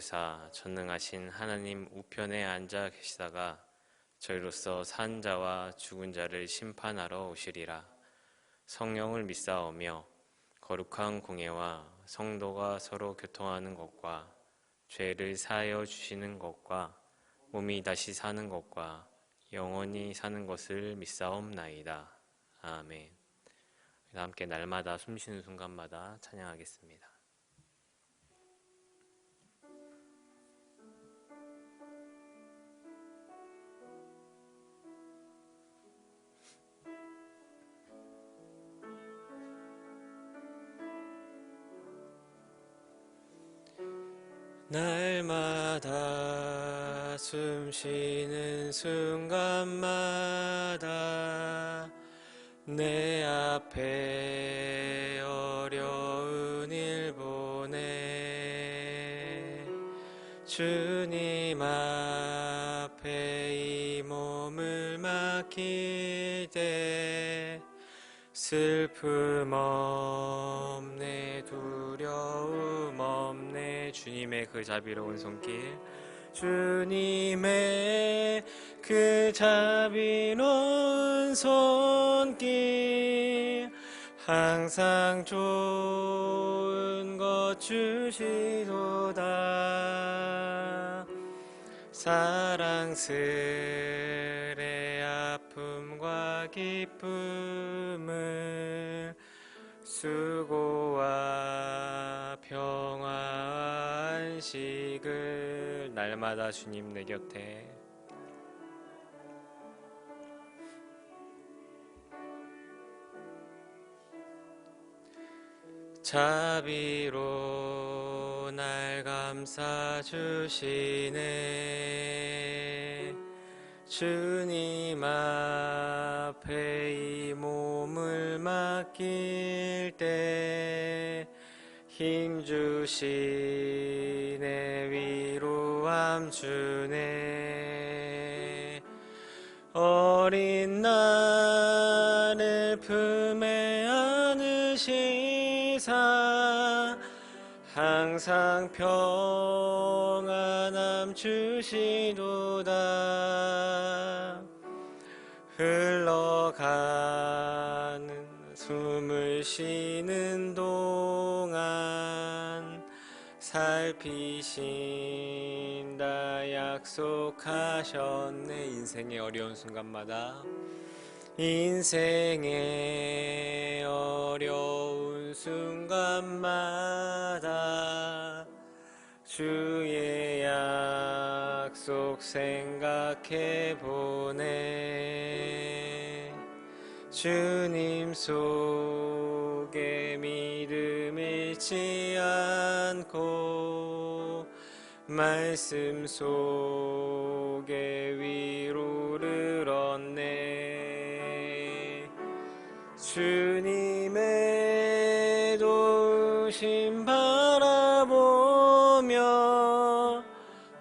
사 전능하신 하나님 우편에 앉아 계시다가 저희로서 산 자와 죽은 자를 심판하러 오시리라. 성령을 믿사오며 거룩한 공예와 성도가 서로 교통하는 것과 죄를 사하여 주시는 것과 몸이 다시 사는 것과 영원히 사는 것을 믿사옵나이다. 아멘. 함께 날마다 숨쉬는 순간마다 찬양하겠습니다. 날마다 숨쉬는 순간마다 내 앞에 어려운 일 보내 주님 앞에 이 몸을 맡길 때 슬픔 없네 두려움 없네 주님의 그 자비로운 손길 주님의 그 자비로운 손길 항상 좋은 것 주시도다 사랑스레 아픔과 기쁨을 수고와 평화와 안식을 날마다 주님 내 곁에 자비로 날 감싸주시네 주님 앞에 이 몸을 맡길 때 힘주시네 위로함 주네 어린 나를 품에 안으시사 항상 평안함 주시도다 흘러가는 숨을 쉬는 동안 살피신다 약속하셨네 인생의 어려운 순간마다 인생의 어려운 순간마다 주의 약속 생각해 보네 주님 속에 믿음 잃지 않고 말씀 속에 위로를 얻네 주님의 도우심 바라보며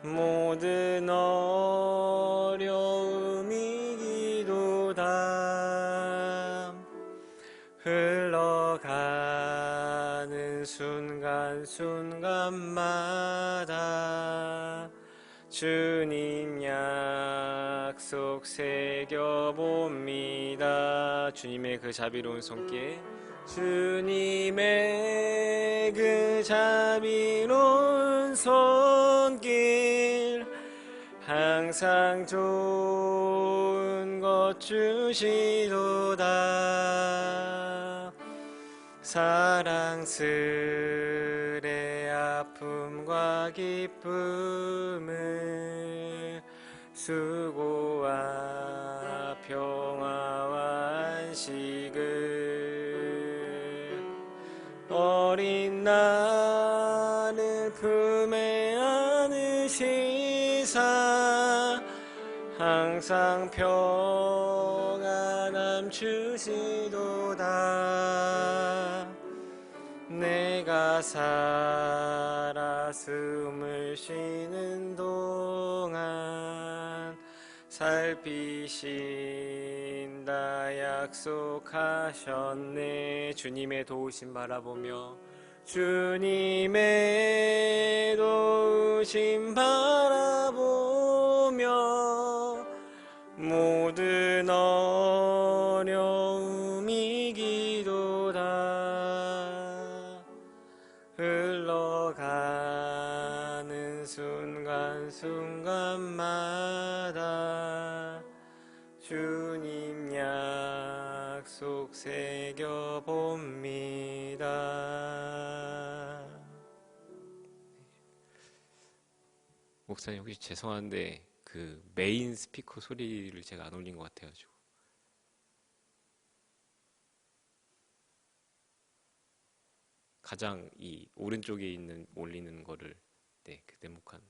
모든 어려움 이기도다 흘러가는 순간순간마다 주님 약속 새겨봅니다 주님의 그 자비로운 손길 주님의 그 자비로운 손길 항상 좋은 것 주시도다 사랑스레 아픔과 기쁨을 수고와 평화와 안식을 어린 나를 품에 안으시사 항상 평안함 주시도다 내가 살아 숨을 쉬는 동안 살피신다 약속하셨네 주님의 도우심 바라보며 주님의 도우심 바라보며 모든 어려움 이기도다. 흘러가는 순간순간마다 주님 약속 새겨봅니다. 목사님 혹시 죄송한데 그 메인 스피커 소리를 제가 안 올린 것 같아가지고. 가장 이 오른쪽에 있는 올리는 거를 그 네모칸.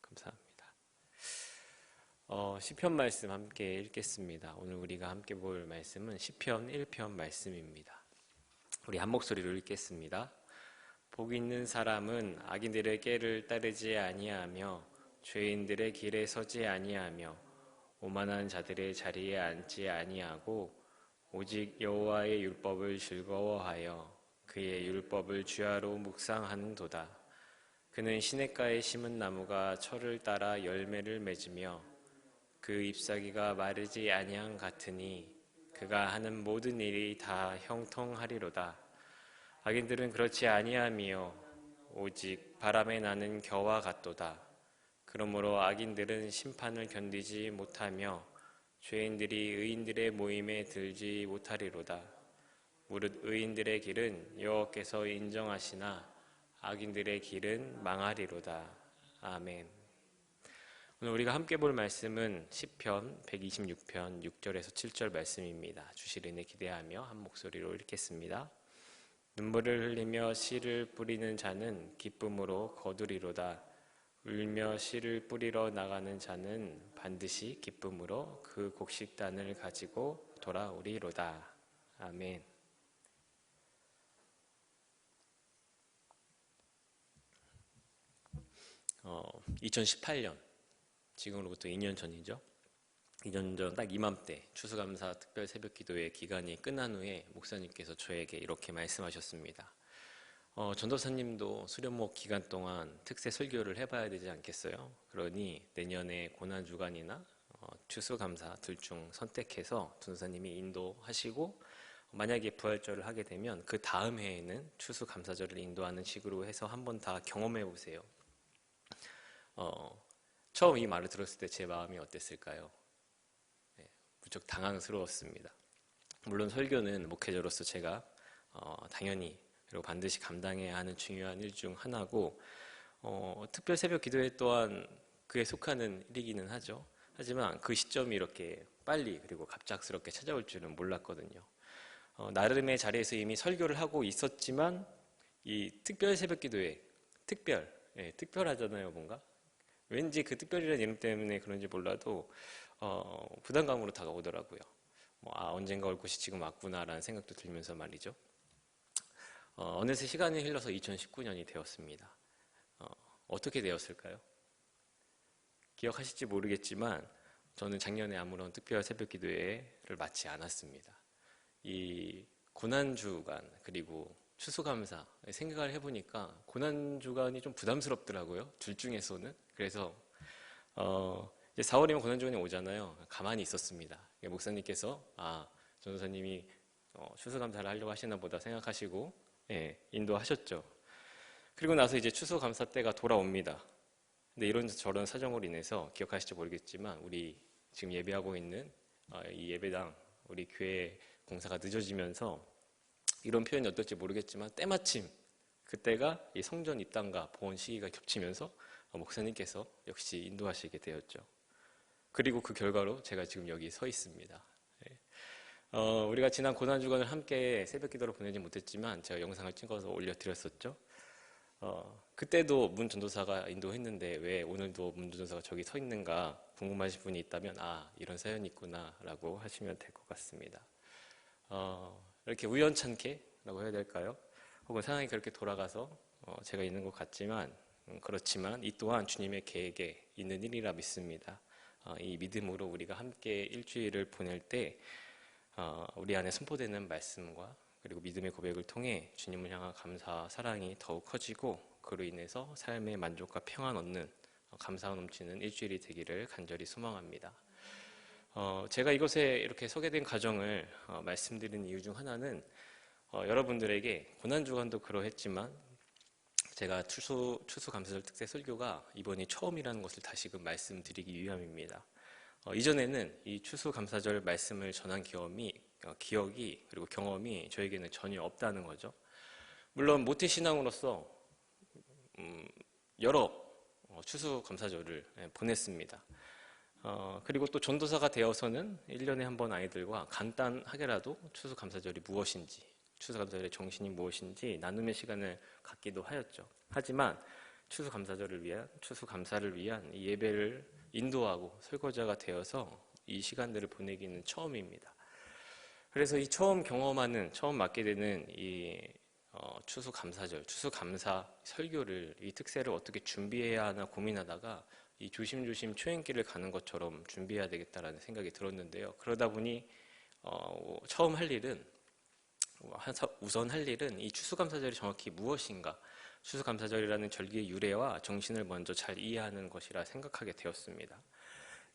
감사합니다. 시편 말씀 함께 읽겠습니다. 오늘 우리가 함께 볼 말씀은 시편 1편 말씀입니다. 우리 한 목소리로 읽겠습니다. 복 있는 사람은 악인들의 꾀를 따르지 아니하며 죄인들의 길에 서지 아니하며 오만한 자들의 자리에 앉지 아니하고 오직 여호와의 율법을 즐거워하여 그의 율법을 주야로 묵상하는도다. 그는 시냇가에 심은 나무가 철을 따라 열매를 맺으며 그 잎사귀가 마르지 아니함 같으니 그가 하는 모든 일이 다 형통하리로다. 악인들은 그렇지 아니하며 오직 바람에 나는 겨와 같도다. 그러므로 악인들은 심판을 견디지 못하며 죄인들이 의인들의 모임에 들지 못하리로다. 무릇 의인들의 길은 여호와께서 인정하시나 악인들의 길은 망하리로다. 아멘. 오늘 우리가 함께 볼 말씀은 시편 126편 6절에서 7절 말씀입니다. 주실 은혜 기대하며 한 목소리로 읽겠습니다. 눈물을 흘리며 씨를 뿌리는 자는 기쁨으로 거두리로다. 울며 씨를 뿌리러 나가는 자는 반드시 기쁨으로 그 곡식단을 가지고 돌아오리로다. 아멘. 2018년, 지금으로부터 2년 전이죠. 2년 전 딱 이맘때 추수감사 특별 새벽기도회 기간이 끝난 후에 목사님께서 저에게 이렇게 말씀하셨습니다. 전도사님도 수련목 기간 동안 특세 설교를 해봐야 되지 않겠어요? 그러니 내년에 고난주간이나 추수감사 둘 중 선택해서 전도사님이 인도하시고 만약에 부활절을 하게 되면 그 다음 해에는 추수감사절을 인도하는 식으로 해서 한번 다 경험해 보세요. 처음 이 말을 들었을 때 제 마음이 어땠을까요? 무척 당황스러웠습니다. 물론 설교는 목회자로서 제가 당연히 그리고 반드시 감당해야 하는 중요한 일 중 하나고 특별 새벽 기도회 또한 그에 속하는 일이기는 하죠. 하지만 그 시점이 이렇게 빨리 그리고 갑작스럽게 찾아올 줄은 몰랐거든요. 나름의 자리에서 이미 설교를 하고 있었지만 이 특별 새벽 기도회 특별하잖아요. 뭔가 왠지 그 특별이라는 이름 때문에 그런지 몰라도 부담감으로 다가오더라고요. 언젠가 올 곳이 지금 왔구나라는 생각도 들면서 말이죠. 어느새 시간이 흘러서 2019년이 되었습니다. 어떻게 되었을까요? 기억하실지 모르겠지만 저는 작년에 아무런 특별 새벽 기도회를 마치 않았습니다. 이 고난주간 그리고 추수감사 생각을 해보니까 고난주간이 좀 부담스럽더라고요. 둘 중에서는. 그래서 이제 4월이면 고난주간이 오잖아요. 가만히 있었습니다. 목사님께서 전도사님이 추수감사를 하려고 하시나 보다 생각하시고 인도하셨죠. 그리고 나서 이제 추수감사 때가 돌아옵니다. 근데 이런저런 사정으로 인해서 기억하실지 모르겠지만 우리 지금 예배하고 있는 이 예배당 우리 교회 공사가 늦어지면서 이런 표현이 어떨지 모르겠지만 때마침 그때가 이 성전 입당과 보온 시기가 겹치면서 목사님께서 역시 인도하시게 되었죠. 그리고 그 결과로 제가 지금 여기 서 있습니다. 우리가 지난 고난주간을 함께 새벽 기도로 보내지 못했지만 제가 영상을 찍어서 올려드렸었죠. 그때도 문 전도사가 인도했는데 왜 오늘도 문 전도사가 저기 서 있는가 궁금하신 분이 있다면 이런 사연이 있구나 라고 하시면 될 것 같습니다. 이렇게 우연찮게 라고 해야 될까요? 혹은 상황이 그렇게 돌아가서 제가 있는 것 같지만 그렇지만 이 또한 주님의 계획에 있는 일이라 믿습니다. 이 믿음으로 우리가 함께 일주일을 보낼 때 우리 안에 선포되는 말씀과 그리고 믿음의 고백을 통해 주님을 향한 감사, 사랑이 더욱 커지고 그로 인해서 삶의 만족과 평안 얻는 감사가 넘치는 일주일이 되기를 간절히 소망합니다. 제가 이곳에 이렇게 소개된 과정을 말씀드리는 이유 중 하나는 여러분들에게 고난주간도 그러했지만 제가 추수감사절 특세 설교가 이번이 처음이라는 것을 다시금 말씀드리기 위함입니다. 이전에는 이 추수감사절 말씀을 전한 기억이 그리고 경험이 저에게는 전혀 없다는 거죠. 물론 모태신앙으로서 여러 추수감사절을 보냈습니다. 그리고 또 전도사가 되어서는 1년에 한 번 아이들과 간단하게라도 추수감사절이 무엇인지, 추수감사절의 정신이 무엇인지 나눔의 시간을 갖기도 하였죠. 하지만 추수감사를 위한 이 예배를 인도하고 설거지가 되어서 이 시간들을 보내기는 처음입니다. 그래서 이 처음 맡게 되는 이 추수감사절, 추수감사 설교를, 이 특세를 어떻게 준비해야 하나 고민하다가 이 조심조심 초행길을 가는 것처럼 준비해야 되겠다라는 생각이 들었는데요. 그러다 보니 우선 할 일은 이 추수감사절이 정확히 무엇인가, 추수감사절이라는 절기의 유래와 정신을 먼저 잘 이해하는 것이라 생각하게 되었습니다.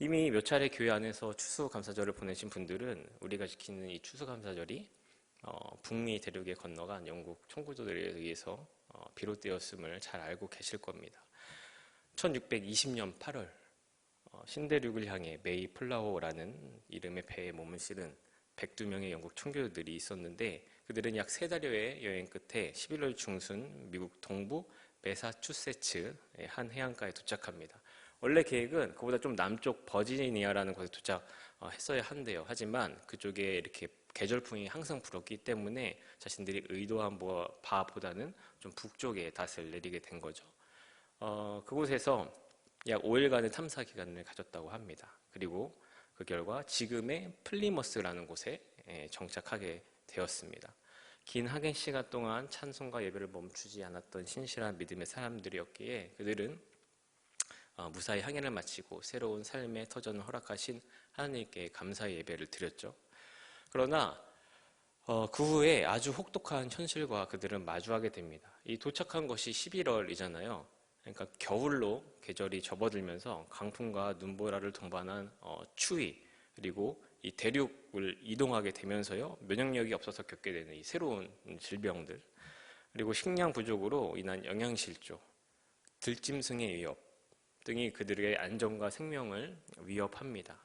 이미 몇 차례 교회 안에서 추수감사절을 보내신 분들은 우리가 지키는 이 추수감사절이 북미 대륙에 건너간 영국 청구조들에 의해서 비롯되었음을 잘 알고 계실 겁니다. 1620년 8월 신대륙을 향해 메이 플라워라는 이름의 배에 몸을 실은 102명의 영국 청교도들이 있었는데 그들은 약 3달여의 여행 끝에 11월 중순 미국 동부 매사추세츠의 한 해안가에 도착합니다. 원래 계획은 그보다 좀 남쪽 버지니아라는 곳에 도착했어야 한대요. 하지만 그쪽에 이렇게 계절풍이 항상 불었기 때문에 자신들이 의도한 바보다는 좀 북쪽에 닷을 내리게 된 거죠. 그곳에서 약 5일간의 탐사 기간을 가졌다고 합니다. 그리고 그 결과 지금의 플리머스라는 곳에 정착하게 되었습니다. 긴 하객 시간 동안 찬송과 예배를 멈추지 않았던 신실한 믿음의 사람들이었기에 그들은 무사히 항해를 마치고 새로운 삶의 터전을 허락하신 하나님께 감사의 예배를 드렸죠. 그러나 그 후에 아주 혹독한 현실과 그들은 마주하게 됩니다. 이 도착한 것이 11월이잖아요. 그러니까 겨울로 계절이 접어들면서 강풍과 눈보라를 동반한 추위, 그리고 이 대륙을 이동하게 되면서요 면역력이 없어서 겪게 되는 이 새로운 질병들, 그리고 식량 부족으로 인한 영양실조, 들짐승의 위협 등이 그들의 안전과 생명을 위협합니다.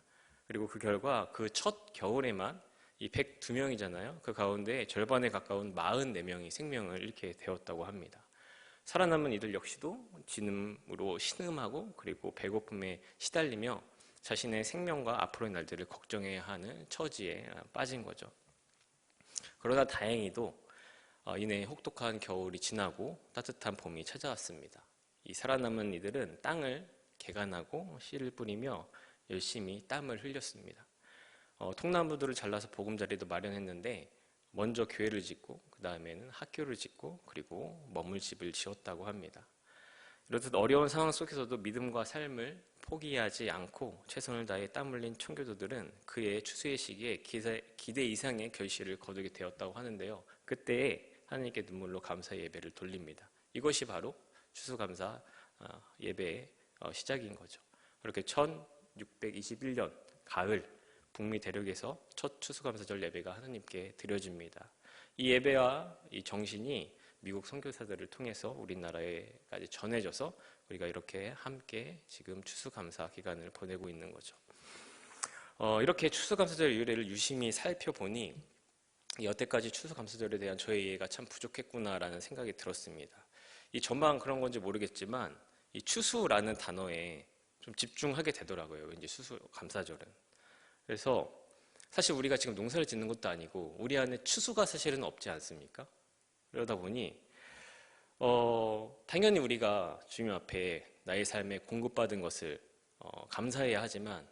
그리고 그 결과 그 첫 겨울에만 이 102명이잖아요. 그 가운데 절반에 가까운 44명이 생명을 잃게 되었다고 합니다. 살아남은 이들 역시도 진음으로 신음하고 그리고 배고픔에 시달리며 자신의 생명과 앞으로의 날들을 걱정해야 하는 처지에 빠진 거죠. 그러나 다행히도 이내 혹독한 겨울이 지나고 따뜻한 봄이 찾아왔습니다. 이 살아남은 이들은 땅을 개간하고 씨를 뿌리며 열심히 땀을 흘렸습니다. 통나무들을 잘라서 보금자리도 마련했는데 먼저 교회를 짓고 그 다음에는 학교를 짓고 그리고 머물 집을 지었다고 합니다. 이렇듯 어려운 상황 속에서도 믿음과 삶을 포기하지 않고 최선을 다해 땀 흘린 청교도들은 그의 추수의 시기에 기대 이상의 결실을 거두게 되었다고 하는데요. 그때에 하나님께 눈물로 감사의 예배를 돌립니다. 이것이 바로 추수감사 예배의 시작인 거죠. 그렇게 1621년 가을 북미 대륙에서 첫 추수감사절 예배가 하나님께 드려집니다. 이 예배와 이 정신이 미국 선교사들을 통해서 우리나라에까지 전해져서 우리가 이렇게 함께 지금 추수감사 기간을 보내고 있는 거죠. 이렇게 추수감사절 유래를 유심히 살펴보니 여태까지 추수감사절에 대한 저의 이해가 참 부족했구나라는 생각이 들었습니다. 이 저만 그런 건지 모르겠지만 이 추수라는 단어에 좀 집중하게 되더라고요. 왠지 추수감사절은. 그래서 사실 우리가 지금 농사를 짓는 것도 아니고 우리 안에 추수가 사실은 없지 않습니까? 그러다 보니 당연히 우리가 주님 앞에 나의 삶에 공급받은 것을 감사해야 하지만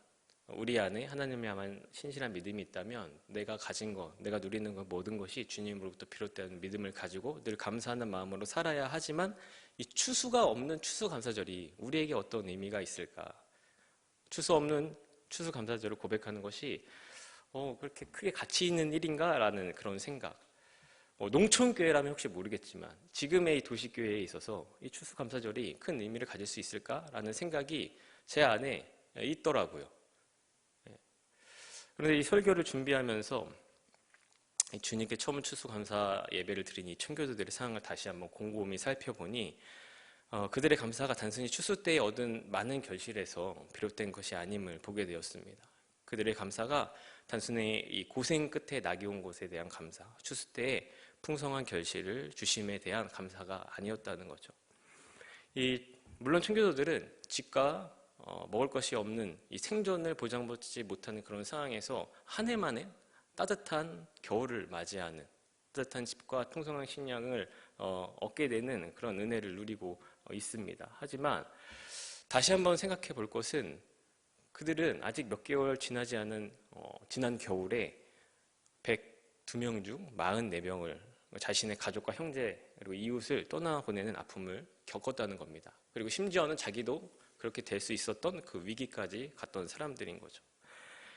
우리 안에 하나님에만 신실한 믿음이 있다면 내가 가진 것, 내가 누리는 것 모든 것이 주님으로부터 비롯된 믿음을 가지고 늘 감사하는 마음으로 살아야 하지만 이 추수가 없는 추수감사절이 우리에게 어떤 의미가 있을까? 추수 없는 추수감사절을 고백하는 것이 그렇게 크게 가치 있는 일인가? 라는 그런 생각. 농촌교회라면 혹시 모르겠지만 지금의 이 도시교회에 있어서 이 추수감사절이 큰 의미를 가질 수 있을까라는 생각이 제 안에 있더라고요. 그런데 이 설교를 준비하면서 주님께 처음 추수감사 예배를 드린 이 청교도들의 상황을 다시 한번 곰곰이 살펴보니 그들의 감사가 단순히 추수 때에 얻은 많은 결실에서 비롯된 것이 아님을 보게 되었습니다. 그들의 감사가 단순히 이 고생 끝에 낙이 온 것에 대한 감사, 추수 때에 풍성한 결실을 주심에 대한 감사가 아니었다는 거죠. 물론 청교도들은 집과 먹을 것이 없는 이 생존을 보장받지 못하는 그런 상황에서 한 해 만에 따뜻한 겨울을 맞이하는 따뜻한 집과 풍성한 식량을 얻게 되는 그런 은혜를 누리고 있습니다. 하지만 다시 한번 생각해 볼 것은 그들은 아직 몇 개월 지나지 않은 지난 겨울에 102명 중 44명을 자신의 가족과 형제 그리고 이웃을 떠나보내는 아픔을 겪었다는 겁니다. 그리고 심지어는 자기도 그렇게 될 수 있었던 그 위기까지 갔던 사람들인 거죠.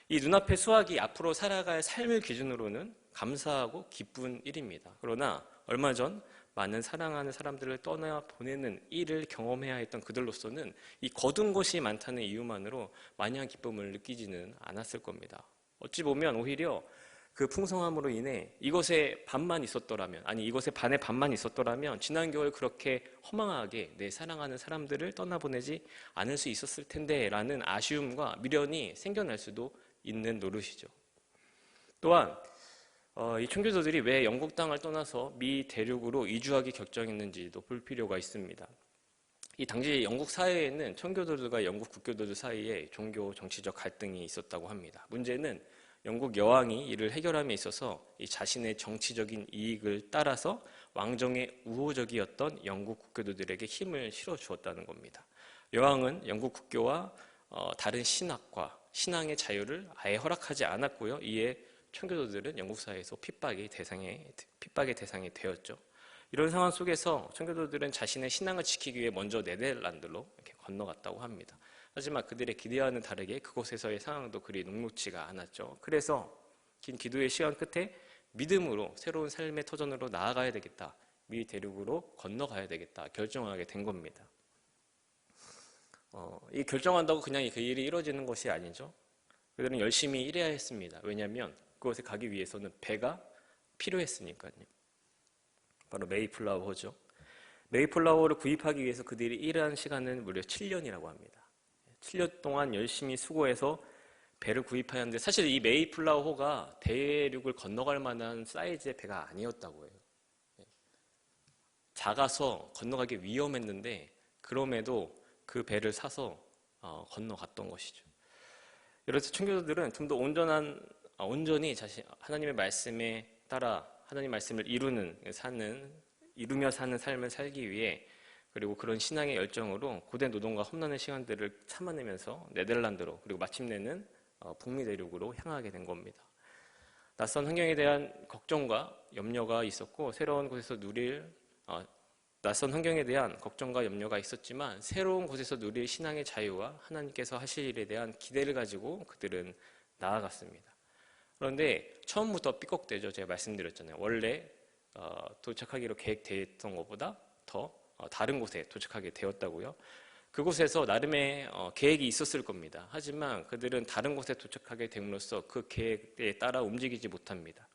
이 눈앞의 수확이 앞으로 살아갈 삶을 기준으로는 감사하고 기쁜 일입니다. 그러나 얼마 전 많은 사랑하는 사람들을 떠나보내는 일을 경험해야 했던 그들로서는 이 거둔 것이 많다는 이유만으로 마냥 기쁨을 느끼지는 않았을 겁니다. 어찌 보면 오히려 그 풍성함으로 인해 이것에 반만 있었더라면, 아니 이것에 반의 반만 있었더라면 지난 겨울 그렇게 허망하게 내 사랑하는 사람들을 떠나보내지 않을 수 있었을 텐데 라는 아쉬움과 미련이 생겨날 수도 있는 노릇이죠. 또한 이 청교도들이 왜 영국 땅을 떠나서 미 대륙으로 이주하기 결정했는지도 볼 필요가 있습니다. 이 당시 영국 사회에는 청교도들과 영국 국교도들 사이에 종교 정치적 갈등이 있었다고 합니다. 문제는 영국 여왕이 이를 해결함에 있어서 이 자신의 정치적인 이익을 따라서 왕정에 우호적이었던 영국 국교도들에게 힘을 실어주었다는 겁니다. 여왕은 영국 국교와 다른 신학과 신앙의 자유를 아예 허락하지 않았고요. 이에 청교도들은 영국 사회에서 핍박의 대상이 되었죠. 이런 상황 속에서 청교도들은 자신의 신앙을 지키기 위해 먼저 네덜란드로 이렇게 건너갔다고 합니다. 하지만 그들의 기대와는 다르게 그곳에서의 상황도 그리 녹록지가 않았죠. 그래서 긴 기도의 시간 끝에 믿음으로 새로운 삶의 터전으로 나아가야 되겠다. 미 대륙으로 건너가야 되겠다. 결정하게 된 겁니다. 이 결정한다고 그냥 그 일이 이루어지는 것이 아니죠. 그들은 열심히 일해야 했습니다. 왜냐하면 그곳에 가기 위해서는 배가 필요했으니까요. 바로 메이플라워호죠. 메이플라워를 구입하기 위해서 그들이 일한 시간은 무려 7년이라고 합니다. 7년 동안 열심히 수고해서 배를 구입하였는데 사실 이 메이플라워호가 대륙을 건너갈 만한 사이즈의 배가 아니었다고 해요. 작아서 건너가기 위험했는데 그럼에도 그 배를 사서 건너갔던 것이죠. 이래서 청교도들은 좀 더 온전히 하나님의 말씀에 따라 하나님 말씀을 이루며 사는 삶을 살기 위해 그리고 그런 신앙의 열정으로 고된 노동과 험난한 시간들을 참아내면서 네덜란드로 그리고 마침내는 북미 대륙으로 향하게 된 겁니다. 낯선 환경에 대한 걱정과 염려가 있었고 낯선 환경에 대한 걱정과 염려가 있었지만 새로운 곳에서 누릴 신앙의 자유와 하나님께서 하실 일에 대한 기대를 가지고 그들은 나아갔습니다. 그런데 처음부터 삐걱대죠. 제가 말씀드렸잖아요. 원래 도착하기로 계획되어 있던 것보다 더 다른 곳에 도착하게 되었다고요. 그곳에서 나름의 계획이 있었을 겁니다. 하지만 그들은 다른 곳에 도착하게 됨으로써 그 계획에 따라 움직이지 못합니다.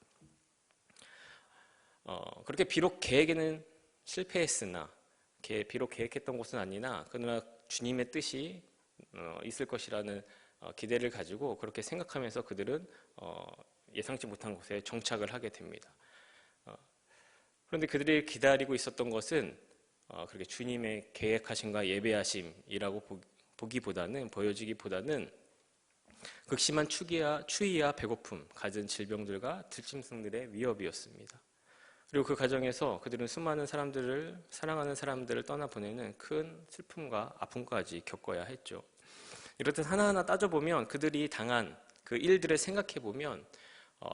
그렇게 비록 계획에는 실패했으나 비록 계획했던 곳은 아니나 그러나 주님의 뜻이 있을 것이라는 기대를 가지고 그렇게 생각하면서 그들은 예상치 못한 곳에 정착을 하게 됩니다. 그런데 그들이 기다리고 있었던 것은 그렇게 주님의 계획하심과 예배하심이라고 보여지기보다는 극심한 추위와 배고픔, 갖은 질병들과 들짐승들의 위협이었습니다. 그리고 그 과정에서 그들은 수많은 사랑하는 사람들을 떠나보내는 큰 슬픔과 아픔까지 겪어야 했죠. 이렇듯 하나하나 따져보면 그들이 당한 그 일들을 생각해보면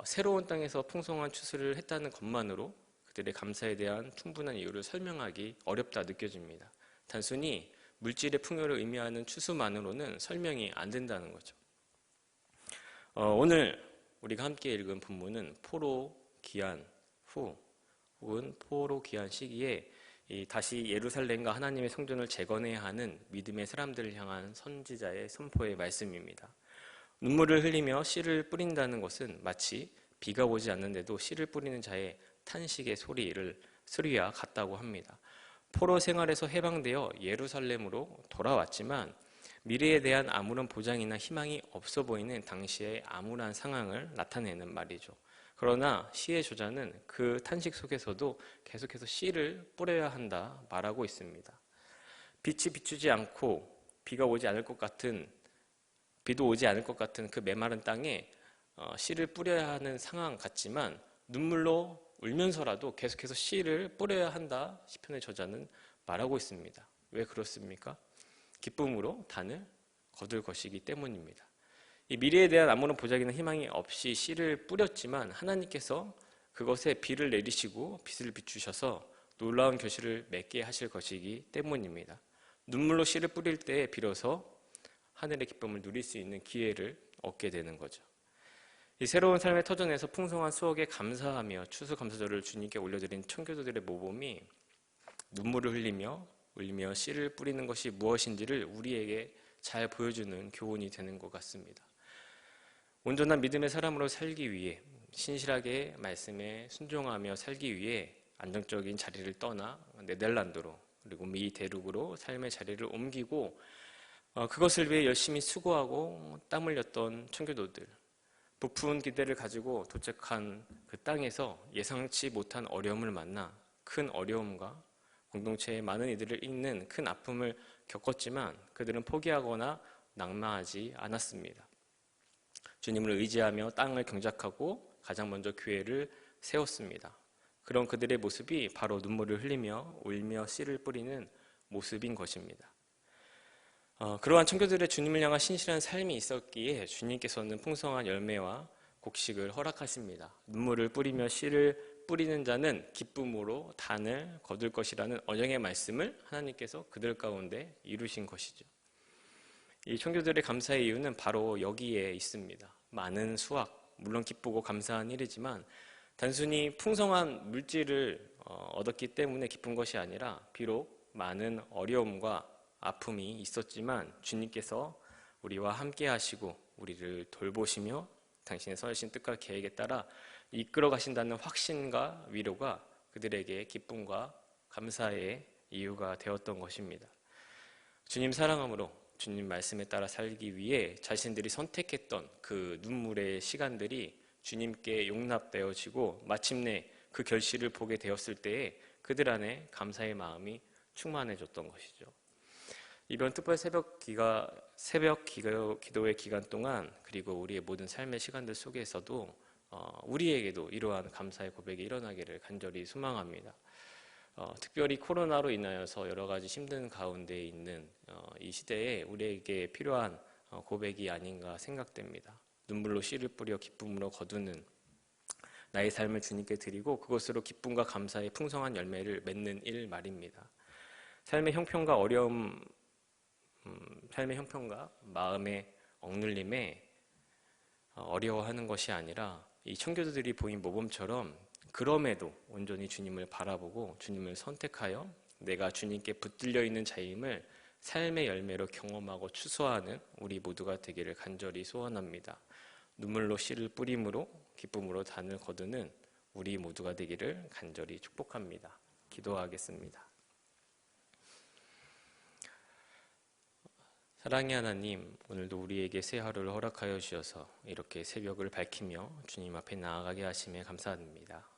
새로운 땅에서 풍성한 추수를 했다는 것만으로 그들의 감사에 대한 충분한 이유를 설명하기 어렵다 느껴집니다. 단순히 물질의 풍요를 의미하는 추수만으로는 설명이 안 된다는 거죠. 오늘 우리가 함께 읽은 본문은 포로 귀환 후 혹은 포로 귀환 시기에 다시 예루살렘과 하나님의 성전을 재건해야 하는 믿음의 사람들을 향한 선지자의 선포의 말씀입니다. 눈물을 흘리며 씨를 뿌린다는 것은 마치 비가 오지 않는데도 씨를 뿌리는 자의 탄식의 소리와 같다고 합니다. 포로 생활에서 해방되어 예루살렘으로 돌아왔지만 미래에 대한 아무런 보장이나 희망이 없어 보이는 당시의 암울한 상황을 나타내는 말이죠. 그러나 시의 저자는 그 탄식 속에서도 계속해서 씨를 뿌려야 한다 말하고 있습니다. 빛이 비추지 않고 비도 오지 않을 것 같은 그 메마른 땅에 씨를 뿌려야 하는 상황 같지만 눈물로 울면서라도 계속해서 씨를 뿌려야 한다 시편의 저자는 말하고 있습니다. 왜 그렇습니까? 기쁨으로 단을 거둘 것이기 때문입니다. 이 미래에 대한 아무런 보장이나 희망이 없이 씨를 뿌렸지만 하나님께서 그것에 비를 내리시고 빛을 비추셔서 놀라운 결실을 맺게 하실 것이기 때문입니다. 눈물로 씨를 뿌릴 때 비로소 하늘의 기쁨을 누릴 수 있는 기회를 얻게 되는 거죠. 이 새로운 삶의 터전에서 풍성한 수억에 감사하며 추수감사절을 주님께 올려드린 청교도들의 모범이 눈물을 흘리며 울며 씨를 뿌리는 것이 무엇인지를 우리에게 잘 보여주는 교훈이 되는 것 같습니다. 온전한 믿음의 사람으로 살기 위해 신실하게 말씀에 순종하며 살기 위해 안정적인 자리를 떠나 네덜란드로 그리고 미 대륙으로 삶의 자리를 옮기고 그것을 위해 열심히 수고하고 땀 흘렸던 청교도들, 부푼 기대를 가지고 도착한 그 땅에서 예상치 못한 어려움을 만나 큰 어려움과 공동체의 많은 이들을 잇는 큰 아픔을 겪었지만 그들은 포기하거나 낙마하지 않았습니다. 주님을 의지하며 땅을 경작하고 가장 먼저 교회를 세웠습니다. 그런 그들의 모습이 바로 눈물을 흘리며 울며 씨를 뿌리는 모습인 것입니다. 그러한 청교들의 주님을 향한 신실한 삶이 있었기에 주님께서는 풍성한 열매와 곡식을 허락하십니다. 눈물을 뿌리며 씨를 뿌리는 자는 기쁨으로 단을 거둘 것이라는 언약의 말씀을 하나님께서 그들 가운데 이루신 것이죠. 이 청교들의 감사의 이유는 바로 여기에 있습니다. 많은 수확, 물론 기쁘고 감사한 일이지만 단순히 풍성한 물질을 얻었기 때문에 기쁜 것이 아니라 비록 많은 어려움과 아픔이 있었지만 주님께서 우리와 함께 하시고 우리를 돌보시며 당신의 선하신 뜻과 계획에 따라 이끌어 가신다는 확신과 위로가 그들에게 기쁨과 감사의 이유가 되었던 것입니다. 주님 사랑함으로 주님 말씀에 따라 살기 위해 자신들이 선택했던 그 눈물의 시간들이 주님께 용납되어지고 마침내 그 결실을 보게 되었을 때에 그들 안에 감사의 마음이 충만해졌던 것이죠. 이번 특별 새벽 기도의 기간 동안 그리고 우리의 모든 삶의 시간들 속에서도 우리에게도 이러한 감사의 고백이 일어나기를 간절히 소망합니다. 특별히 코로나로 인하여서 여러 가지 힘든 가운데 있는 이 시대에 우리에게 필요한 고백이 아닌가 생각됩니다. 눈물로 씨를 뿌려 기쁨으로 거두는 나의 삶을 주님께 드리고 그것으로 기쁨과 감사의 풍성한 열매를 맺는 일 말입니다. 삶의 형편과 어려움, 삶의 형편과 마음의 억눌림에 어려워하는 것이 아니라 이 청교도들이 보인 모범처럼 그럼에도 온전히 주님을 바라보고 주님을 선택하여 내가 주님께 붙들려 있는 자임을 삶의 열매로 경험하고 추수하는 우리 모두가 되기를 간절히 소원합니다. 눈물로 씨를 뿌림으로 기쁨으로 단을 거두는 우리 모두가 되기를 간절히 축복합니다. 기도하겠습니다. 사랑의 하나님, 오늘도 우리에게 새 하루를 허락하여 주셔서 이렇게 새벽을 밝히며 주님 앞에 나아가게 하심에 감사드립니다.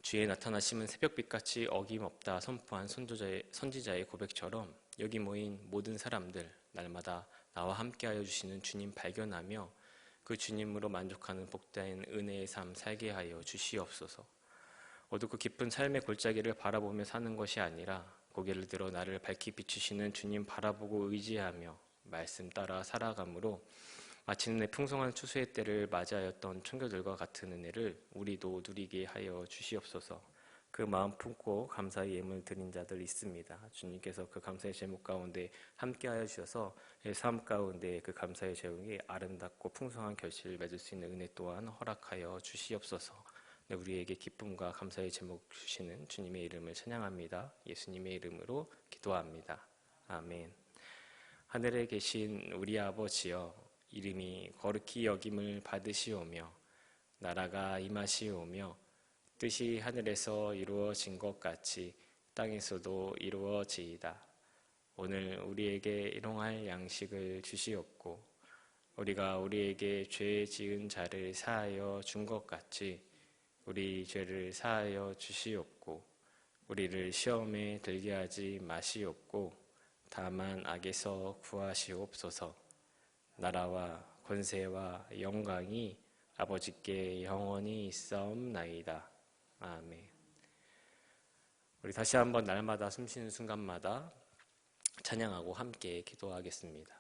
주의 나타나심은 새벽빛같이 어김없다 선포한 선지자의 고백처럼 여기 모인 모든 사람들 날마다 나와 함께하여 주시는 주님 발견하며 그 주님으로 만족하는 복된 은혜의 삶 살게 하여 주시옵소서. 어둡고 깊은 삶의 골짜기를 바라보며 사는 것이 아니라 고개를 들어 나를 밝히 비추시는 주님 바라보고 의지하며 말씀 따라 살아감으로 마침내 풍성한 추수의 때를 맞이하였던 청교들과 같은 은혜를 우리도 누리게 하여 주시옵소서. 그 마음 품고 감사의 예물 드린 자들 있습니다. 주님께서 그 감사의 제목 가운데 함께하여 주셔서 삶 가운데 그 감사의 제목이 아름답고 풍성한 결실을 맺을 수 있는 은혜 또한 허락하여 주시옵소서. 네, 우리에게 기쁨과 감사의 제목 주시는 주님의 이름을 찬양합니다. 예수님의 이름으로 기도합니다. 아멘. 하늘에 계신 우리 아버지여, 이름이 거룩히 여김을 받으시오며 나라가 임하시오며 뜻이 하늘에서 이루어진 것 같이 땅에서도 이루어지이다. 오늘 우리에게 일용할 양식을 주시옵고 우리가 우리에게 죄 지은 자를 사하여 준 것 같이 우리 죄를 사하여 주시옵고 우리를 시험에 들게 하지 마시옵고 다만 악에서 구하시옵소서. 나라와 권세와 영광이 아버지께 영원히 있사옵나이다. 아멘. 우리 다시 한번 날마다 숨쉬는 순간마다 찬양하고 함께 기도하겠습니다.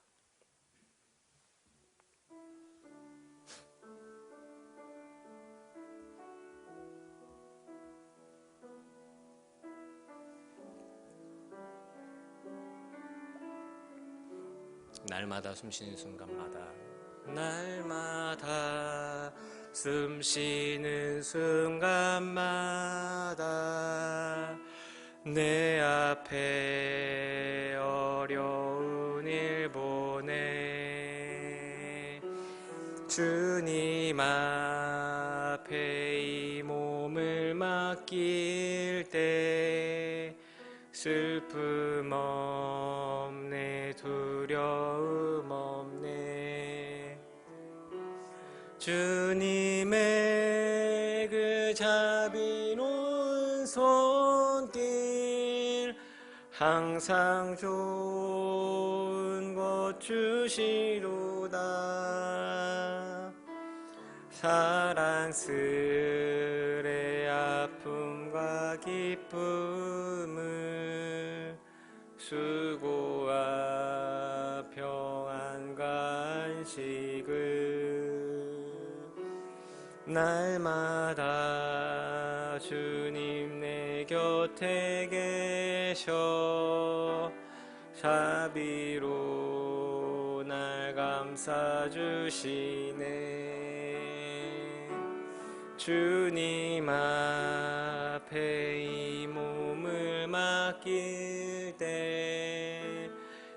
날마다 숨쉬는 순간마다 날마다 숨쉬는 순간마다 내 앞에 어려운 일 보내 주님 앞에 이 몸을 맡길 때 슬픔 없네 두려움 없네 주님의 그 자비로운 손길 항상 좋은 것 주시로다 사랑스레 아픔과 기쁨을 수고와 평안과 안식을 날마다 주님 내 곁에 계셔 자비로 날 감싸주시네 주님 앞에 이 몸을 맡길 때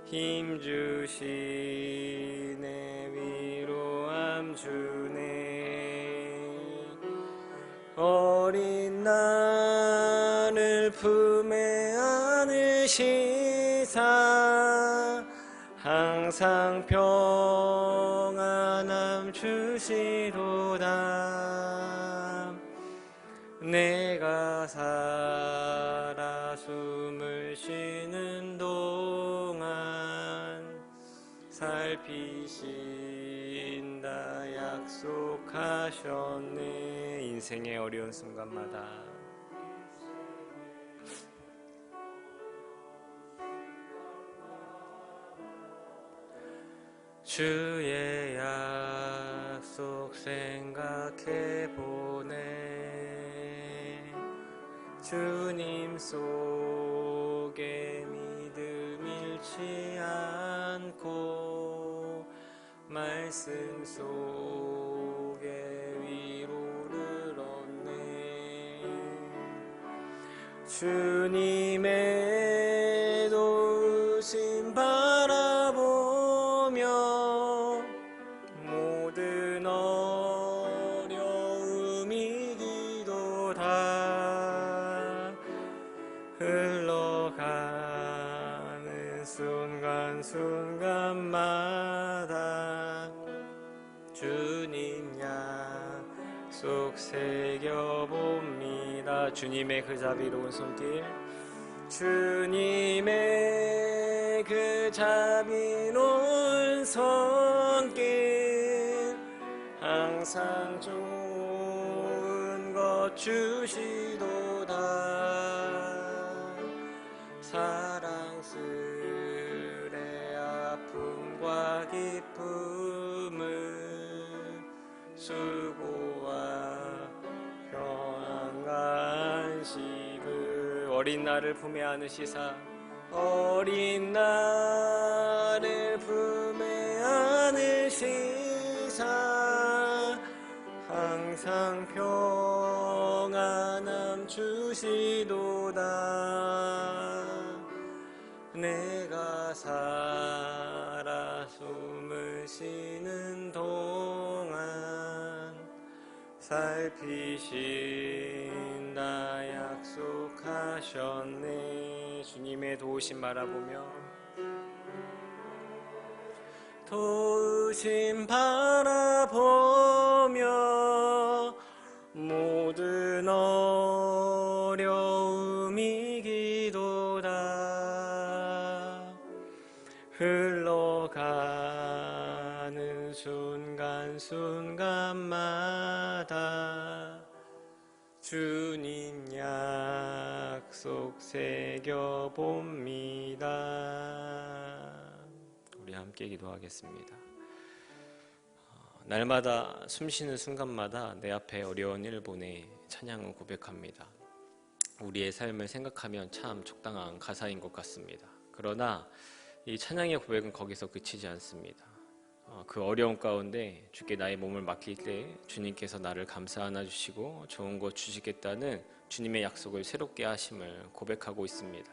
힘주시네 위로함 주네 어린 나를 품에 안으시사 항상 평안함 주시도다 내가 살아 숨을 쉬는 동안 살피신다 약속하셨네 인생의 어려운 순간마다 주의 약속 생각해보네 주님 속에 믿음 잃지 않고 말씀 속에 위로를 얻네 주님의 도우심 바라보며 모든 어려움 이기도다 흘러가는 순간순간마다 주님 약속 새겨봅니다 주님의 그 자비로운 손길 주님의 그 자비로운 손길 항상 좋은 것 주시도다 사랑스레 아픔과 기쁨을 수고와 평안과 안식을 어린 나를 품에 안으시사 어린 나를 품에 안으시사 항상 평안함 주시도다. 내가 살아 숨을 쉬는 동안 살피신다 약속하셨네. 주님의 도우심 바라보며 도우심 바라보며 모든 어려움이 기도다. 흘러가는 순간순간마다 주님 약속 새겨봅니다. 우리 함께 기도하겠습니다. 날마다 숨쉬는 순간마다 내 앞에 어려운 일을 보내 찬양을 고백합니다. 우리의 삶을 생각하면 참 적당한 가사인 것 같습니다. 그러나 이 찬양의 고백은 거기서 그치지 않습니다. 그 어려운 가운데 주께 나의 몸을 맡길 때 주님께서 나를 감싸 안아주시고 좋은 것 주시겠다는 주님의 약속을 새롭게 하심을 고백하고 있습니다.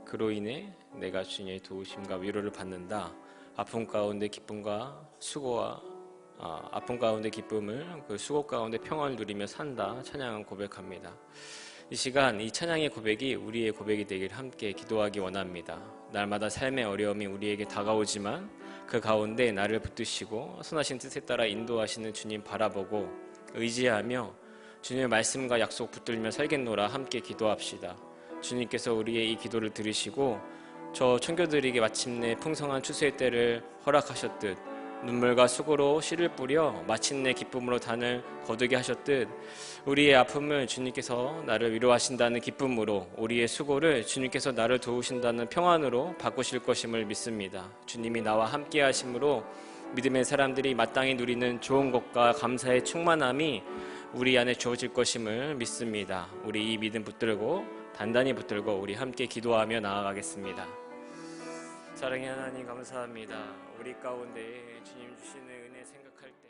그로 인해 내가 주님의 도우심과 위로를 받는다. 아픔 가운데 기쁨과 수고와 아픔 가운데 기쁨을, 그 수고 가운데 평안을 누리며 산다. 찬양은 고백합니다. 이 시간 이 찬양의 고백이 우리의 고백이 되길 함께 기도하기 원합니다. 날마다 삶의 어려움이 우리에게 다가오지만 그 가운데 나를 붙드시고 선하신 뜻에 따라 인도하시는 주님 바라보고 의지하며 주님의 말씀과 약속 붙들며 살겠노라. 함께 기도합시다. 주님께서 우리의 이 기도를 들으시고 저 청교들에게 마침내 풍성한 추수의 때를 허락하셨듯 눈물과 수고로 씨를 뿌려 마침내 기쁨으로 단을 거두게 하셨듯 우리의 아픔을 주님께서 나를 위로하신다는 기쁨으로, 우리의 수고를 주님께서 나를 도우신다는 평안으로 바꾸실 것임을 믿습니다. 주님이 나와 함께 하심으로 믿음의 사람들이 마땅히 누리는 좋은 것과 감사의 충만함이 우리 안에 주어질 것임을 믿습니다. 우리 이 믿음 붙들고 단단히 붙들고 우리 함께 기도하며 나아가겠습니다. 사랑의 하나님 감사합니다. 우리 가운데 주님 주시는 은혜 생각할 때